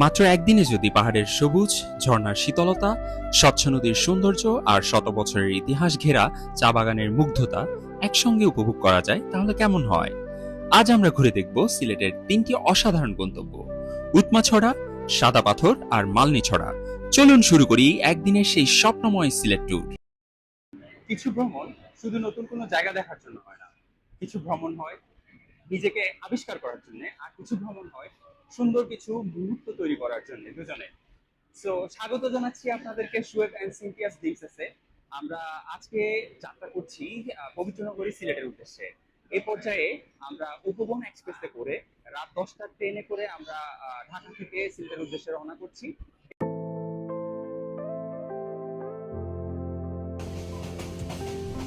মাত্র একদিনে যদি পাহাড়ের সবুজ, ঝর্ণার শীতলতা, স্বচ্ছ নদীর সৌন্দর্য আর শত বছরের ইতিহাস ঘেরা চা বাগানের মুগ্ধতা একসঙ্গে উপভোগ করা যায় তাহলে কেমন হয়? আজ আমরা ঘুরে দেখব সিলেটের তিনটি অসাধারণ গন্তব্য: উৎমাছড়া, সাদা পাথর আর মালনীছড়া। চলুন শুরু করি একদিনের সেই স্বপ্নময় সিলেট ট্যুর। কিছু ভ্রমণ শুধু নতুন কোনো জায়গা দেখার জন্য হয় না, কিছু ভ্রমণ হয় নিজেকে আবিষ্কার করার জন্য, আর কিছু ভ্রমণ হয় সুন্দর কিছু মুহূর্ত তৈরি করার জন্য দুজনে। সো স্বাগত জানাচ্ছি আপনাদেরকে শুয়েব অ্যান্ড সিনথিয়াস ডিক্সেসে। আমরা আজকে যাত্রা করছি পবিত্রনগরী সিলেটের উদ্দেশ্যে। এই পর্যায়ে আমরা উপবন এক্সপ্রেসে করে রাত 10টার ট্রেনে করে আমরা ঢাকা থেকে সিলেটের উদ্দেশ্যে রওনা করছি।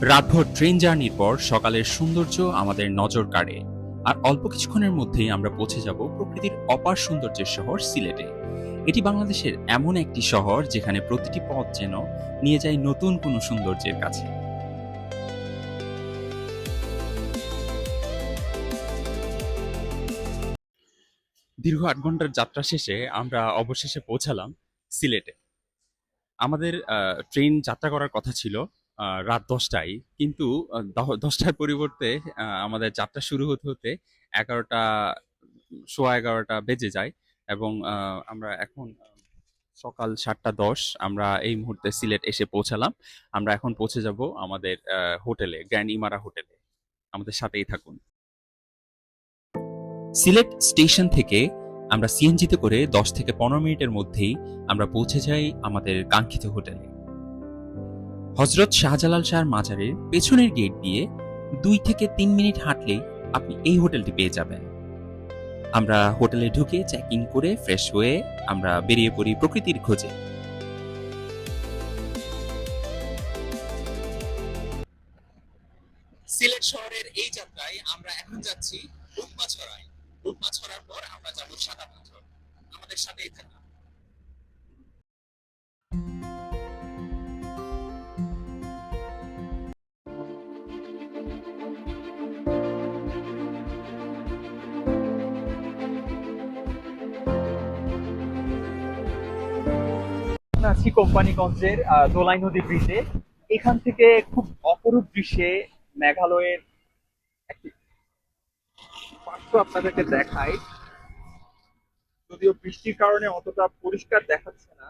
রাতভর ট্রেন জার্নির পর সকালের সৌন্দর্য আমাদের নজর কাড়ে, আর অল্প কিছুক্ষণের মধ্যেই আমরা পৌঁছে যাব প্রকৃতির অপার সৌন্দর্যের শহর সিলেটে। এটি বাংলাদেশের এমন একটি শহর যেখানে প্রতিটি পথ যেন নিয়ে যায় নতুন কোনো সৌন্দর্যের কাছে। দীর্ঘ 8 ঘন্টার যাত্রা শেষে আমরা অবশেষে পৌঁছালাম সিলেটে। আমাদের ট্রেন যাত্রা করার কথা ছিল রাত 10টায়, কিন্তু 10টার পরিবর্তে আমাদের যাত্রা শুরু হতে হতে 11টা, সোয়া 11টা বেজে যায়। এবং আমরা এখন সকাল 7টা 10, আমরা এই মুহূর্তে সিলেট এসে পৌঁছালাম। আমরা এখন পৌঁছে যাব আমাদের হোটেলে, গ্র্যান্ড ইমারা হোটেলে। আমাদের সাথেই থাকুন। সিলেট স্টেশন থেকে আমরা সিএনজিতে করে 10 থেকে 15 মিনিটের মধ্যেই আমরা পৌঁছে যাই আমাদের কাঙ্ক্ষিত হোটেলে। হযরত শাহজালাল শাহর মাজারের পেছনের গেট দিয়ে 2 থেকে 3 মিনিট হাঁটলেই আপনি এই হোটেলটি পেয়ে যাবেন। আমরা হোটেলে ঢুকে চেক ইন করে ফ্রেশ হয়ে আমরা বেরিয়ে পড়ি প্রকৃতির খোঁজে। সিলেট শহরের এই যাত্রায় আমরা এখন যাচ্ছি উৎমাছড়ায়। উৎমাছড়ার পর আমরা যাব সাদা পাথর। আমাদের সাথেই থাকুন। আছি কোম্পানিগঞ্জের দোলাই নদী ব্রিজে। এখান থেকে খুব অপরূপ দৃশ্যে মেঘালয়ের একটি পার্শ্ব আপনাদেরকে দেখাই। যদিও বৃষ্টির কারণে অতটা পরিষ্কার দেখাচ্ছে না,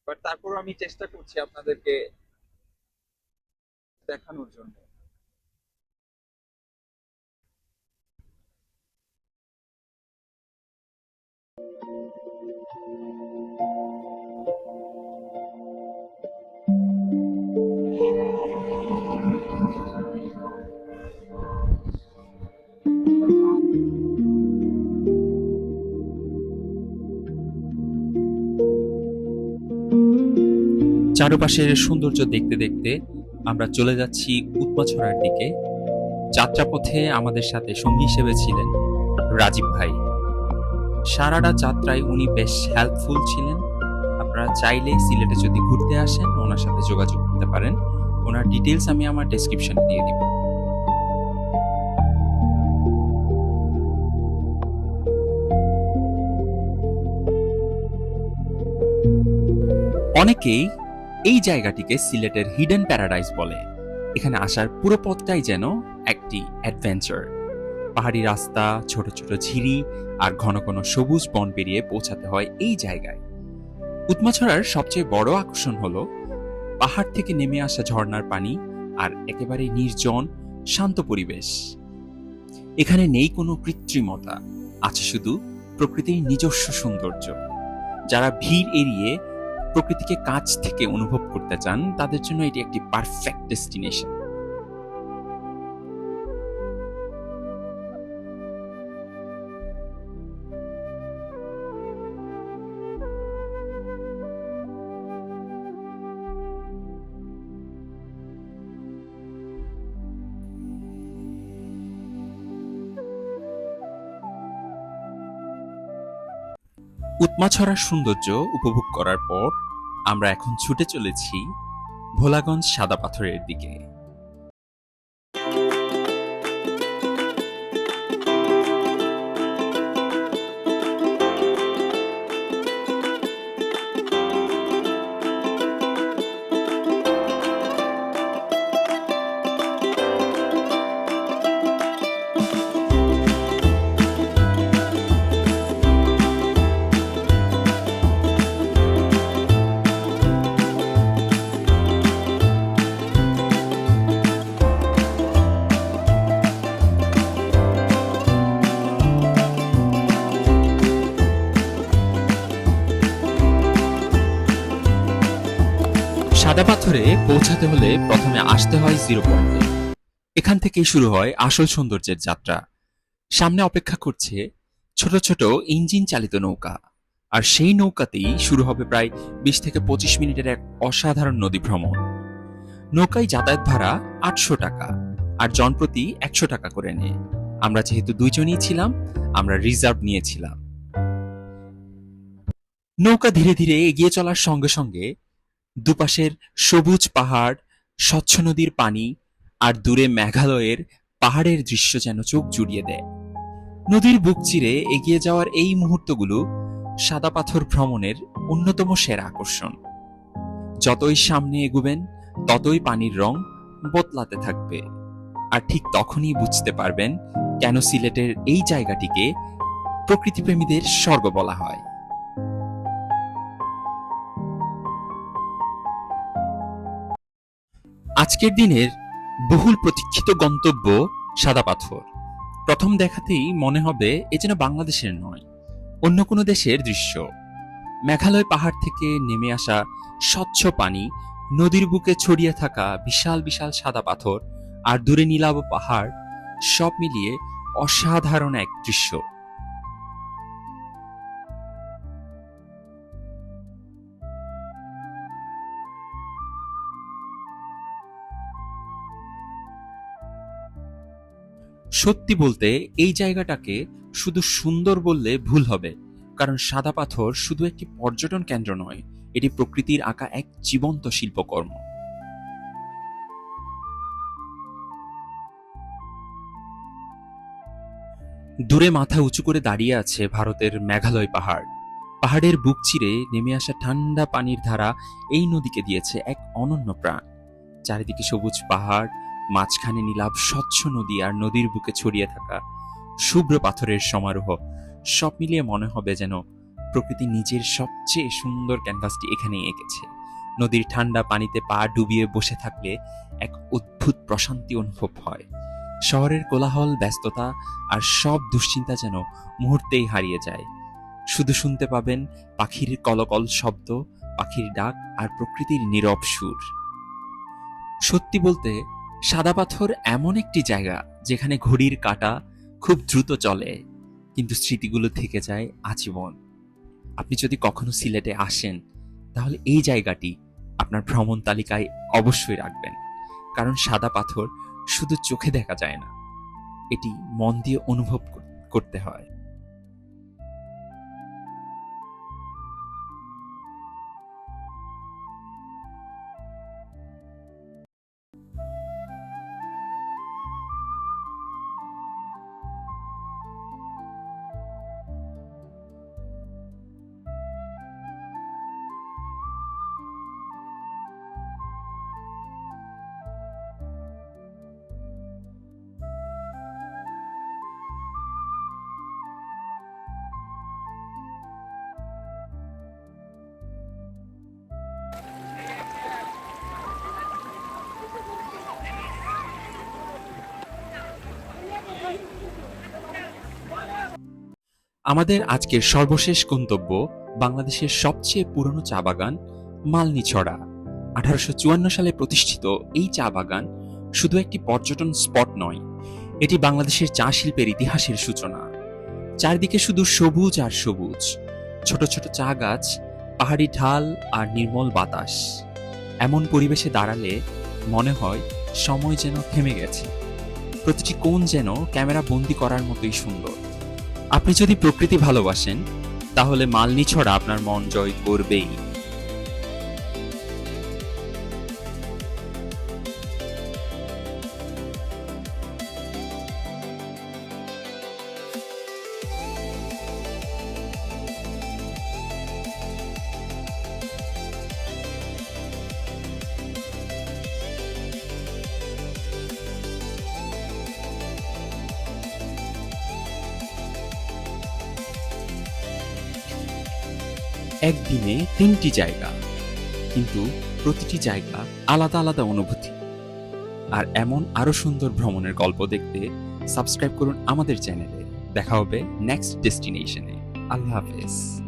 বাট তারপর আমি চেষ্টা করছি আপনাদেরকে দেখানোর জন্য। চারপাশের সৌন্দর্য দেখতে দেখতে আমরা চলে যাচ্ছি উৎমাছড়ার দিকে। যাত্রাপথে আমাদের সাথে সঙ্গী হিসেবে ছিলেন রাজীব ভাই। সারাটা যাত্রায় উনি বেশ হেল্পফুল ছিলেন। আপনারা চাইলে সিলেটে যদি ঘুরতে আসেন ওনার সাথে যোগাযোগ করতে পারেন। ওনার ডিটেলস আমি আমার ডেসক্রিপশনে দিয়ে দিব। অনেকেই এই জায়গাটিকে সিলেটের হিডেন প্যারাডাইস বলে। এখানে আসার পুরো পথটাই যেন একটি অ্যাডভেঞ্চার। পাহাড়ি রাস্তা, ছোট ছোট ঝিরি আর ঘন ঘন সবুজ বন পেরিয়ে পৌঁছাতে হয় এই জায়গায়। উৎমাছড়ার সবচেয়ে বড় আকর্ষণ হলো পাহাড় থেকে নেমে আসা ঝর্ণার পানি আর একেবারে নির্জন শান্ত পরিবেশ। এখানে নেই কোনো কৃত্রিমতা, আছে শুধু প্রকৃতির নিজস্ব সৌন্দর্য। যারা ভিড় এড়িয়ে প্রকৃতিকে কাছ থেকে অনুভব করতে চান তাদের জন্য এটি একটি পারফেক্ট ডেস্টিনেশন। উৎমাছড়ার সৌন্দর্য উপভোগ করার পর আমরা এখন ছুটে চলেছি ভোলাগঞ্জ সাদা পাথরের দিকে। সাদা পাথরে পৌঁছাতে হলে প্রথমে আসতে হয় 0 পয়েন্টে। এখান থেকেই শুরু হয় আসল সৌন্দর্যের যাত্রা। সামনে অপেক্ষা করছে ছোট ছোট ইঞ্জিন চালিত নৌকা, আর সেই নৌকাতেই শুরু হবে প্রায় 20 থেকে 25 মিনিটের এক অসাধারণ নদী ভ্রমণ। নৌকায় যাতায়াত ভাড়া 800 টাকা, আর জনপ্রতি 100 টাকা করে নেয়। আমরা যেহেতু দুইজনই ছিলাম, আমরা রিজার্ভ নিয়েছিলাম। নৌকা ধীরে ধীরে এগিয়ে চলার সঙ্গে সঙ্গে দুপাশের সবুজ পাহাড়, স্বচ্ছ নদীর পানি আর দূরে মেঘালয়ের পাহাড়ের দৃশ্য যেন চোখ জুড়িয়ে দেয়। নদীর বুক চিরে এগিয়ে যাওয়ার এই মুহূর্তগুলো সাদা পাথর ভ্রমণের অন্যতম সেরা আকর্ষণ। যতই সামনে এগুবেন ততই পানির রং বদলাতে থাকবে, আর ঠিক তখনই বুঝতে পারবেন কেন সিলেটের এই জায়গাটিকে প্রকৃতিপ্রেমীদের স্বর্গ বলা হয়। আজকের দিনের বহুল প্রতীক্ষিত গন্তব্য সাদা পাথর। প্রথম দেখাতেই মনে হবে এ যেন বাংলাদেশের নয়, অন্য কোনো দেশের দৃশ্য। মেঘালয় পাহাড় থেকে নেমে আসা স্বচ্ছ পানি, নদীর বুকে ছড়িয়ে থাকা বিশাল বিশাল সাদা পাথর আর দূরে নীলাভ পাহাড়, সব মিলিয়ে অসাধারণ এক দৃশ্য। সত্যি বলতে এই জায়গাটাকে শুধু সুন্দর বললে ভুল হবে, কারণ সাদা পাথর শুধু একটি পর্যটন কেন্দ্র নয়, এটি প্রকৃতির আঁকা এক জীবন্ত শিল্পকর্ম। দূরে মাথা উঁচু করে দাঁড়িয়ে আছে ভারতের মেঘালয় পাহাড়। পাহাড়ের বুক চিরে নেমে আসা ঠান্ডা পানির ধারা এই নদীকে দিয়েছে এক অনন্য প্রাণ। চারিদিকে সবুজ পাহাড়, মাঝখানে নীলাভ স্বচ্ছ নদী আর নদীর বুকে ছড়িয়ে থাকা শুভ্র পাথরের সমারোহ, সব মিলিয়ে মনে হবে যেন প্রকৃতি নিজের সবচেয়ে সুন্দর ক্যানভাসটি এখানেই এঁকেছে। নদীর ঠান্ডা পানিতে পা ডুবিয়ে বসে থাকলে এক অদ্ভুত প্রশান্তি অনুভব হয়। শহরের কোলাহল, ব্যস্ততা আর সব দুশ্চিন্তা যেন মুহূর্তেই হারিয়ে যায়। শুধু শুনতে পাবেন পাখির কলকল শব্দ, পাখির ডাক আর প্রকৃতির নীরব সুর। সত্যি বলতে সাদা পাথর এমন একটি জায়গা যেখানে ঘড়ির কাঁটা খুব দ্রুত চলে, কিন্তু স্মৃতিগুলো থেকে যায় আজীবন। আপনি যদি কখনো সিলেটে আসেন, তাহলে এই জায়গাটি আপনার ভ্রমণ তালিকায় অবশ্যই রাখবেন, কারণ সাদা পাথর শুধু চোখে দেখা যায় না, এটি মন দিয়ে অনুভব করতে হয়। আমাদের আজকের সর্বশেষ গন্তব্য বাংলাদেশের সবচেয়ে পুরনো চা বাগান মালনীছড়া। 1854 সালে প্রতিষ্ঠিত এই চা বাগান শুধু একটি পর্যটন স্পট নয়, এটি বাংলাদেশের চা শিল্পের ইতিহাসের সূচনা। চারদিকে শুধু সবুজ আর সবুজ, ছোট ছোট চা গাছ, পাহাড়ি ঢাল আর নির্মল বাতাস। এমন পরিবেশে দাঁড়ালে মনে হয় সময় যেন থেমে গেছে, প্রতিটি কোণ যেন ক্যামেরা বন্দি করার মতোই সুন্দর। আপনি যদি প্রকৃতি ভালোবাসেন, তাহলে মালনীছড়া আপনার মন জয় করবেই। একদিনে 3টি জায়গা, কিন্তু প্রতিটি জায়গা আলাদা আলাদা অনুভূতি। আর এমন আরো সুন্দর ভ্রমণের গল্প দেখতে সাবস্ক্রাইব করুন আমাদের চ্যানেলে। দেখা হবে নেক্সট ডেস্টিনেশনে। আল্লাহ হাফেজ।